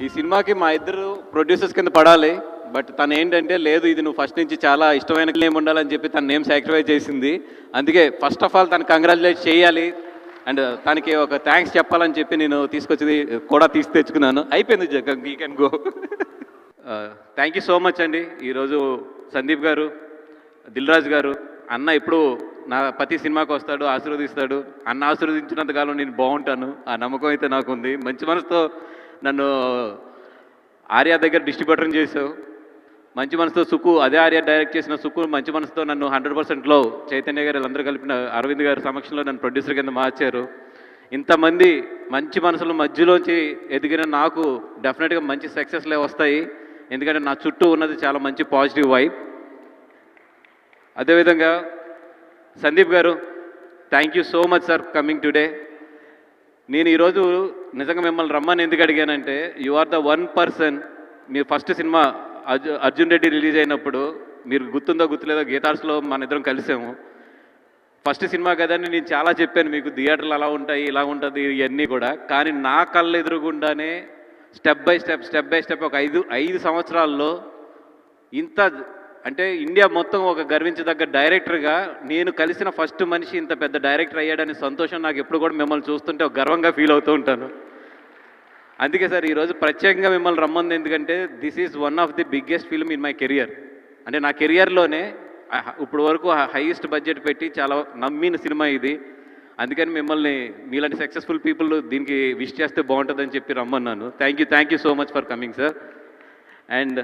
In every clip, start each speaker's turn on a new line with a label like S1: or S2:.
S1: ఈ సినిమాకి మా ఇద్దరు ప్రొడ్యూసర్స్ కింద పడాలి. బట్ తను ఏంటంటే లేదు, ఇది నువ్వు ఫస్ట్ నుంచి చాలా ఇష్టమైన నేమ్ ఉండాలని చెప్పి తన నేమ్ సాక్రిఫైస్ చేసింది. అందుకే ఫస్ట్ ఆఫ్ ఆల్ తను కంగ్రాచులేట్ చేయాలి అండ్ తనకి ఒక థ్యాంక్స్ చెప్పాలని చెప్పి నేను తీసుకొచ్చి కూడా తెచ్చుకున్నాను. అయిపోయింది, you can go. Thank you so much అండి. ఈరోజు సందీప్ గారు, దిల్ రాజు గారు, అన్న ఇప్పుడు నా ప్రతి సినిమాకి వస్తాడు, ఆశీర్వదిస్తాడు. అన్న ఆశీర్వదించినంతకాలం నేను బాగుంటాను, ఆ నమ్మకం అయితే నాకు ఉంది. మంచి మనసుతో నన్ను ఆర్య దగ్గర డిస్ట్రిబ్యూటర్ని చేసావు. మంచి మనసుతో సుక్కు, అదే ఆర్య డైరెక్ట్ చేసిన సుక్కు మంచి మనసుతో నన్ను 100%లో చైతన్య గారు అందరూ కలిపిన అరవింద్ గారి సమక్షంలో నన్ను ప్రొడ్యూసర్ కింద మార్చారు. ఇంతమంది మంచి మనసుల మధ్యలోంచి ఎదిగిన నాకు డెఫినెట్గా మంచి సక్సెస్లే వస్తాయి. ఎందుకంటే నా చుట్టూ ఉన్నది చాలా మంచి పాజిటివ్ వైబ్. అదేవిధంగా Sandeep garu, thank you so much sir coming today. నేను ఈరోజు నిజంగా మిమ్మల్ని రమ్మని ఎందుకు అడిగానంటే, you are the one person. మీరు first cinema Arjun Reddy release అయినప్పుడు, మీరు గుర్తుందో గుర్తులేదో గీతార్స్లో మన ఇద్దరం కలిసాము. ఫస్ట్ సినిమా కదని నేను చాలా చెప్పాను మీకు, థియేటర్లు అలా ఉంటాయి, ఇలా ఉంటుంది, ఇవన్నీ కూడా. కానీ నా కళ్ళ ఎదురుగుండానే స్టెప్ బై స్టెప్ ఒక ఐదు సంవత్సరాల్లో ఇంత అంటే ఇండియా మొత్తం ఒక గర్వించదగ్గ డైరెక్టర్గా నేను కలిసిన ఫస్ట్ మనిషి ఇంత పెద్ద డైరెక్టర్ అయ్యాడనే సంతోషం నాకు ఎప్పుడు కూడా మిమ్మల్ని చూస్తుంటే ఒక గర్వంగా ఫీల్ అవుతూ ఉంటాను. అందుకే సార్ ఈరోజు ప్రత్యేకంగా మిమ్మల్ని రమ్మంది ఎందుకంటే this is one of the biggest film in my career. అంటే నా కెరియర్లోనే ఇప్పుడు వరకు హైయెస్ట్ బడ్జెట్ పెట్టి చాలా నమ్మిన సినిమా ఇది. అందుకని మిమ్మల్ని మీలాంటి సక్సెస్ఫుల్ పీపుల్ దీనికి విష్ చేస్తే బాగుంటుందని చెప్పి రమ్మన్నాను. Thank you so much for coming sir. And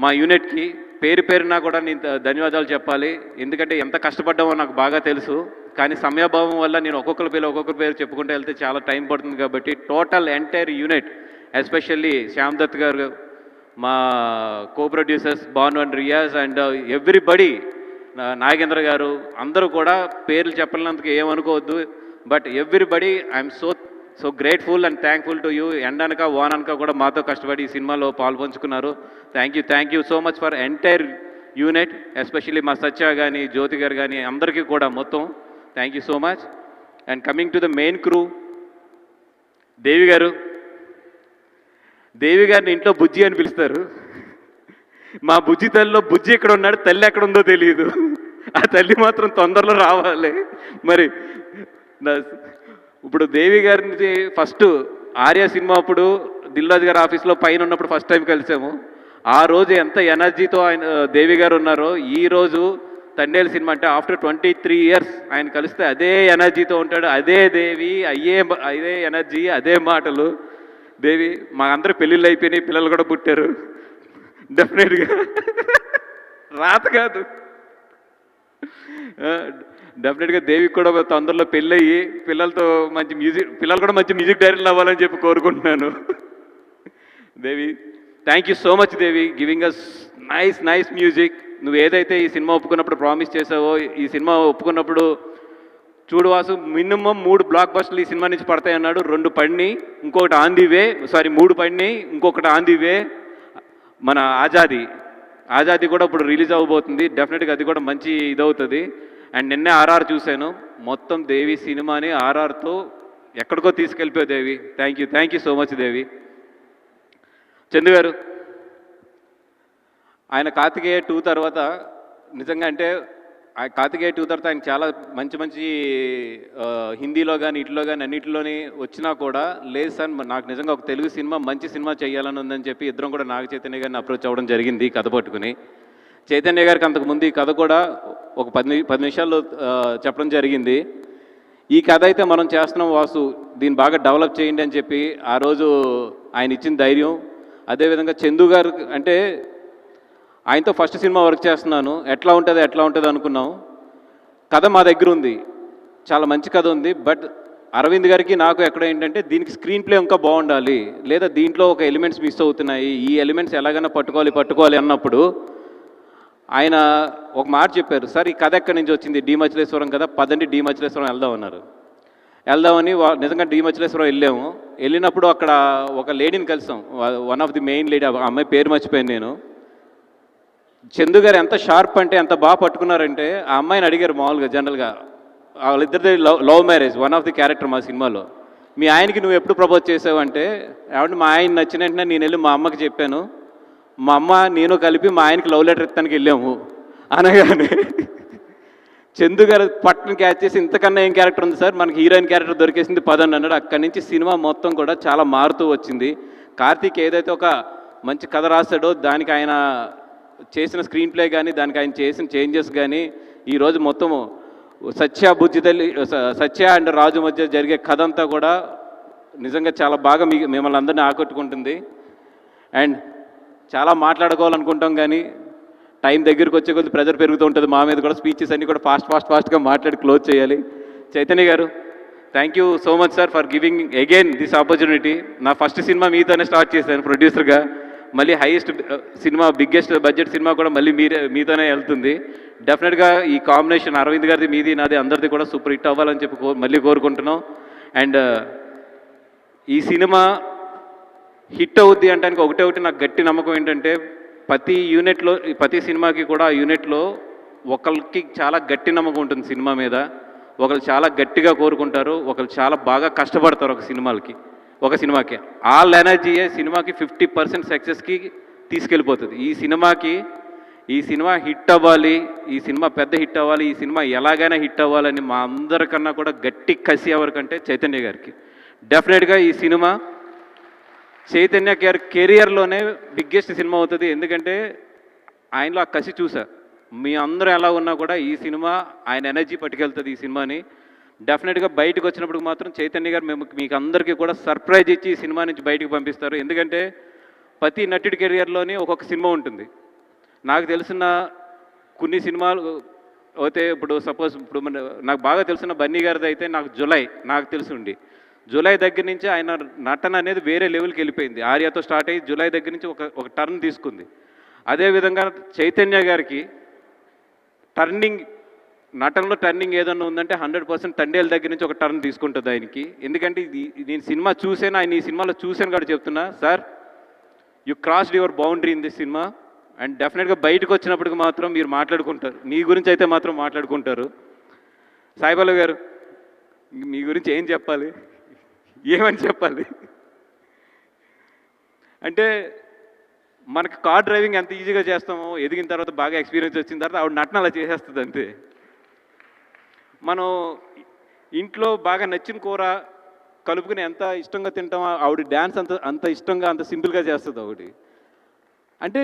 S1: మా యూనిట్కి పేరున కూడా నేను ధన్యవాదాలు చెప్పాలి. ఎందుకంటే ఎంత కష్టపడ్డామో నాకు బాగా తెలుసు. కానీ సమయాభావం వల్ల నేను ఒక్కొక్కరి పేరు చెప్పుకుంటూ వెళ్తే చాలా టైం పడుతుంది. కాబట్టి total entire unit, especially Shyam Dutt garu, మా co producers Bhanu and Riyaz and everybody, Nagendra garu, అందరూ కూడా పేర్లు చెప్పలేనందుకు ఏమనుకోవద్దు. But everybody I'm so grateful and thankful to you. ఎండనక వాననక కూడా మాతో కష్టపడి ఈ సినిమాలో పాల్పంచుకున్నారు. Thank you so much for entire unit, especially మా సత్య కానీ, జ్యోతి గారు కానీ, అందరికీ కూడా మొత్తం thank you so much. And coming to the main crew, దేవి గారిని ఇంట్లో బుజ్జి అని పిలుస్తారు. మా బుజ్జి తల్లిలో బుజ్జి ఎక్కడ ఉన్నాడు, తల్లి ఎక్కడ ఉందో తెలియదు. ఆ తల్లి మాత్రం తొందరలో రావాలి. మరి ఇప్పుడు దేవి గారిని ఫస్ట్ ఆర్య సినిమా అప్పుడు దిల్ రాజు గారి ఆఫీస్లో పైన ఉన్నప్పుడు ఫస్ట్ టైం కలిసాము. ఆ రోజు ఎంత ఎనర్జీతో ఆయన దేవి గారు ఉన్నారో, ఈరోజు తండేలు సినిమా అంటే ఆఫ్టర్ 23 years ఆయన కలిస్తే అదే ఎనర్జీతో ఉంటాడు. అదే దేవి, అదే ఎనర్జీ, అదే మాటలు. దేవి, మా అందరూ పెళ్ళిళ్ళు అయిపోయినాయి, పిల్లలు కూడా పుట్టారు. డెఫినెట్గా రాత కాదు, డెఫినెట్గా దేవికి కూడా తొందరలో పెళ్ళయ్యి పిల్లలు కూడా మంచి మ్యూజిక్ డైరెక్టర్లు అవ్వాలని చెప్పి కోరుకుంటున్నాను. Devi, thank you so much Devi, giving us nice music. నువ్వు ఏదైతే ఈ సినిమా ఒప్పుకున్నప్పుడు ప్రామిస్ చేసావో, ఈ సినిమా ఒప్పుకున్నప్పుడు చూడు వాసు, మినిమం 3 బ్లాక్ బస్టర్లు ఈ సినిమా నుంచి పడతాయి అన్నాడు. 2 పడినాయి, ఇంకొకటి ఆన్ ది వే, 3 పడినాయి, ఇంకొకటి ఆన్ ది వే. మన ఆజాదీ కూడా ఇప్పుడు రిలీజ్ అవ్వబోతుంది. డెఫినెట్గా అది కూడా మంచి ఇదవుతుంది. అండ్ నిన్నే ఆర్ఆర్ చూశాను, మొత్తం దేవి సినిమాని ఆర్ఆర్తో ఎక్కడికో తీసుకెళ్ళిపోయావు దేవి. థ్యాంక్ యూ సో మచ్ దేవి. చందు గారు, ఆయన కార్తికేయ 2 తర్వాత నిజంగా అంటే కార్తికేయ 2 తర్వాత ఆయన చాలా మంచి హిందీలో కానీ ఇట్లో కానీ అన్నింటిలోని వచ్చినా కూడా లేదు సార్, నాకు నిజంగా ఒక తెలుగు సినిమా మంచి సినిమా చేయాలని ఉందని చెప్పి ఇద్దరం కూడా నాగ చైతన్య గారిని అప్రోచ్ అవ్వడం జరిగింది కథ పట్టుకుని. చైతన్య గారికి అంతకుముందు ఈ కథ కూడా ఒక 10 నిమిషాల్లో చెప్పడం జరిగింది. ఈ కథ అయితే మనం చేస్తున్నాం వాసు, దీన్ని బాగా డెవలప్ చేయండి అని చెప్పి ఆ రోజు ఆయన ఇచ్చిన ధైర్యం. అదేవిధంగా చందు గారు అంటే ఆయనతో ఫస్ట్ సినిమా వర్క్ చేస్తున్నాను, ఎట్లా ఉంటుంది అనుకున్నాం. కథ మా దగ్గర ఉంది, చాలా మంచి కథ ఉంది. బట్ అరవింద్ గారికి నాకు ఎక్కడ ఏంటంటే దీనికి స్క్రీన్ ప్లే ఇంకా బాగుండాలి, లేదా దీంట్లో ఒక ఎలిమెంట్స్ మిస్ అవుతున్నాయి, ఈ ఎలిమెంట్స్ ఎలాగైనా పట్టుకోవాలి అన్నప్పుడు ఆయన ఒక మాట చెప్పారు, సార్ ఈ కథ ఎక్కడి నుంచి వచ్చింది, డి మచిలేశ్వరం కదా, పదండి డి మచిలేశ్వరం వెళ్దామని నిజంగా డి మచిలేశ్వరం వెళ్ళినప్పుడు అక్కడ ఒక లేడీని కలిసాం, one of the main lady, అమ్మాయి పేరు మర్చిపోయాను నేను. చందు గారు ఎంత షార్ప్ అంటే ఎంత బాగా పట్టుకున్నారంటే, ఆ అమ్మాయిని అడిగారు మామూలుగా జనరల్గా, వాళ్ళిద్దరిది love marriage, one of the character మా సినిమాలో, మీ ఆయనకి నువ్వు ఎప్పుడు ప్రపోజ్ చేసావు అంటే, ఏమంటే మా ఆయన నచ్చిన వెంటనే నేను వెళ్ళి మా అమ్మకి చెప్పాను, మా అమ్మ నేను కలిపి మా ఆయనకి లవ్ లెటర్ ఇస్తానికి వెళ్ళాము అనగానే చందు గారు పట్టును క్యాచ్ చేసి ఇంతకన్నా ఏం క్యారెక్టర్ ఉంది సార్, మనకి హీరోయిన్ క్యారెక్టర్ దొరికేసింది పదండి అన్నాడు. అక్కడి నుంచి సినిమా మొత్తం కూడా చాలా మారుతూ వచ్చింది. కార్తీక్ ఏదైతే ఒక మంచి కథ రాశాడో దానికి ఆయన చేసిన స్క్రీన్ ప్లే కానీ, దానికి ఆయన చేసిన చేంజెస్ కానీ, ఈరోజు మొత్తము సత్య అండ్ రాజు మధ్య జరిగే కథ అంతా కూడా నిజంగా చాలా బాగా మిమ్మల్ని అందరినీ ఆకట్టుకుంటుంది. అండ్ చాలా మాట్లాడుకోవాలనుకుంటాం కానీ టైం దగ్గరికి వచ్చే కొద్ది ప్రెజర్ పెరుగుతూ ఉంటుంది మా మీద కూడా. స్పీచెస్ అన్నీ కూడా ఫాస్ట్గా మాట్లాడి క్లోజ్ చేయాలి. చైతన్య గారు, thank you so much sir for giving again this opportunity. నా ఫస్ట్ సినిమా మీతోనే స్టార్ట్ చేశాను ప్రొడ్యూసర్గా, మళ్ళీ highest cinema, biggest budget cinema కూడా మళ్ళీ మీతోనే వెళ్తుంది. డెఫినెట్గా ఈ కాంబినేషన్ అరవింద్ గారిది, మీది, నాది, అందరిది కూడా సూపర్ హిట్ అవ్వాలని చెప్పి మళ్ళీ కోరుకుంటున్నాం. అండ్ ఈ సినిమా హిట్ అవుద్ది అంటానికి ఒకటి నాకు గట్టి నమ్మకం ఏంటంటే, ప్రతి సినిమాకి కూడా ఆ యూనిట్లో ఒకరికి చాలా గట్టి నమ్మకం ఉంటుంది సినిమా మీద. ఒకరు చాలా గట్టిగా కోరుకుంటారు, ఒకరు చాలా బాగా కష్టపడతారు ఒక సినిమాకి. ఆల్ ఎనర్జీయే సినిమాకి 50% సక్సెస్కి తీసుకెళ్ళిపోతుంది. ఈ సినిమా హిట్ అవ్వాలి, ఈ సినిమా పెద్ద హిట్ అవ్వాలి, ఈ సినిమా ఎలాగైనా హిట్ అవ్వాలని మా అందరికన్నా కూడా గట్టి కసి ఎవరికంటే చైతన్య గారికి. డెఫినెట్గా ఈ సినిమా చైతన్య గారి కెరియర్లోనే బిగ్గెస్ట్ సినిమా అవుతుంది. ఎందుకంటే ఆయనలో ఆ కసి చూసా. మీ అందరూ ఎలా ఉన్నా కూడా ఈ సినిమా ఆయన ఎనర్జీ పట్టుకెళ్తుంది ఈ సినిమాని. డెఫినెట్గా బయటకు వచ్చినప్పుడు మాత్రం చైతన్య గారు మీకు అందరికీ కూడా సర్ప్రైజ్ ఇచ్చి ఈ సినిమా నుంచి బయటకు పంపిస్తారు. ఎందుకంటే ప్రతి నటుడి కెరియర్లోనే ఒక్కొక్క సినిమా ఉంటుంది. నాకు తెలిసిన కొన్ని సినిమాలు అయితే, ఇప్పుడు సపోజ్ నాకు బాగా తెలిసిన బన్నీ గారిది అయితే నాకు తెలిసి జూలై దగ్గర నుంచి ఆయన నటన అనేది వేరే లెవెల్కి వెళ్ళిపోయింది. ఆర్యతో స్టార్ట్ అయ్యి జూలై దగ్గర నుంచి ఒక టర్న్ తీసుకుంది. అదేవిధంగా చైతన్య గారికి నటనలో టర్నింగ్ ఏదన్నా ఉందంటే 100% తండేల దగ్గర నుంచి ఒక టర్న్ తీసుకుంటుంది ఆయనకి. ఎందుకంటే నేను సినిమా చూసాను, ఆయన ఈ సినిమాలో చూశాను కాబట్టి చెప్తున్నా, sir you crossed your boundary in this cinema. And డెఫినెట్గా బయటకు వచ్చినప్పటికి మాత్రం మీరు మాట్లాడుకుంటారు, నీ గురించి అయితే మాత్రం మాట్లాడుకుంటారు. సాయిబాబా గారు, మీ గురించి ఏమని చెప్పాలి అంటే, మనకి కార్ డ్రైవింగ్ ఎంత ఈజీగా చేస్తామో, ఎదిగిన తర్వాత బాగా ఎక్స్పీరియన్స్ వచ్చిన తర్వాత ఆవిడ నటన అలా చేసేస్తుంది అంతే. మనం ఇంట్లో బాగా నచ్చిన కూర కలుపుకుని ఎంత ఇష్టంగా తింటామో ఆవిడ డ్యాన్స్ అంత ఇష్టంగా, అంత సింపుల్గా చేస్తుంది ఆవిడ. అంటే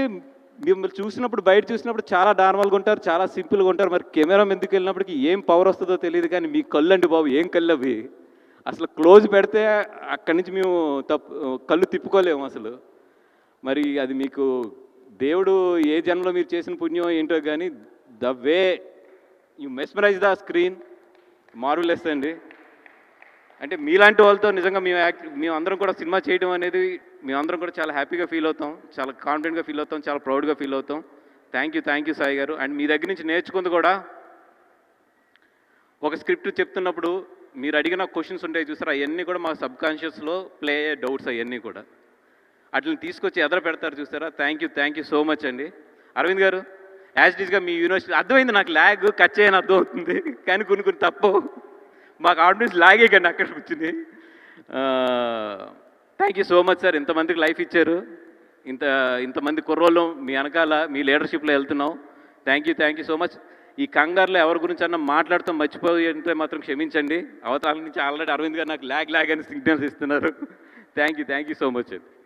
S1: మిమ్మల్ని చూసినప్పుడు, బయట చూసినప్పుడు చాలా నార్మల్గా ఉంటారు, చాలా సింపుల్గా ఉంటారు. మరి కెమెరా ఎందుకు వెళ్ళినప్పటికీ ఏం పవర్ వస్తుందో తెలియదు. కానీ మీ కళ్ళు అండి బాబు, ఏం కళ్ళు అవి! అసలు క్లోజ్ పెడితే అక్కడి నుంచి మేము కళ్ళు తిప్పుకోలేము అసలు. మరి అది మీకు దేవుడు ఏ జన్మలో మీరు చేసిన పుణ్యం ఏంటో కానీ, the way you mesmerize the screen marvellous అండి. అంటే మీలాంటి వాళ్ళతో నిజంగా మేము అందరం కూడా సినిమా చేయడం అనేది మేమందరం కూడా చాలా హ్యాపీగా ఫీల్ అవుతాం, చాలా కాన్ఫిడెంట్గా ఫీల్ అవుతాం, చాలా ప్రౌడ్గా ఫీల్ అవుతాం. థ్యాంక్ యూ సాయి గారు. అండ్ మీ దగ్గర నుంచి నేర్చుకుంది కూడా, ఒక స్క్రిప్ట్ చెప్తున్నప్పుడు మీరు అడిగిన క్వశ్చన్స్ ఉంటాయి చూసారా, అవన్నీ కూడా మా సబ్కాన్షియస్లో ప్లే అయ్యే డౌట్స్ అవన్నీ కూడా అట్లని తీసుకొచ్చి ఎదర పెడతారు చూసారా. థ్యాంక్ యూ సో మచ్ అండి. అరవింద్ గారు, యాజ్ ఇట్ ఈస్గా మీ యూనివర్సిటీ అర్థమైంది నాకు, ల్యాగ్ కట్ చేయని అర్థం అవుతుంది కానీ కొన్ని తప్పు మాకు ఆడియన్స్ లాగే కండి అక్కడ కూర్చుని. Thank you so much sir, ఇంతమందికి లైఫ్ ఇచ్చారు, ఇంతమంది కుర్రోళ్ళు మీ వెనకాల మీ లీడర్షిప్లో వెళ్తున్నాం. Thank you so much. ఈ కంగారులో ఎవరి గురించి అన్నా మాట్లాడుతూ మర్చిపోయి అంటే మాత్రం క్షమించండి. అవతల నుంచి ఆల్రెడీ అరవింద్ గారు నాకు ల్యాగ్ అని సిగ్నల్స్ ఇస్తున్నారు. థ్యాంక్ యూ సో మచ్ అండి.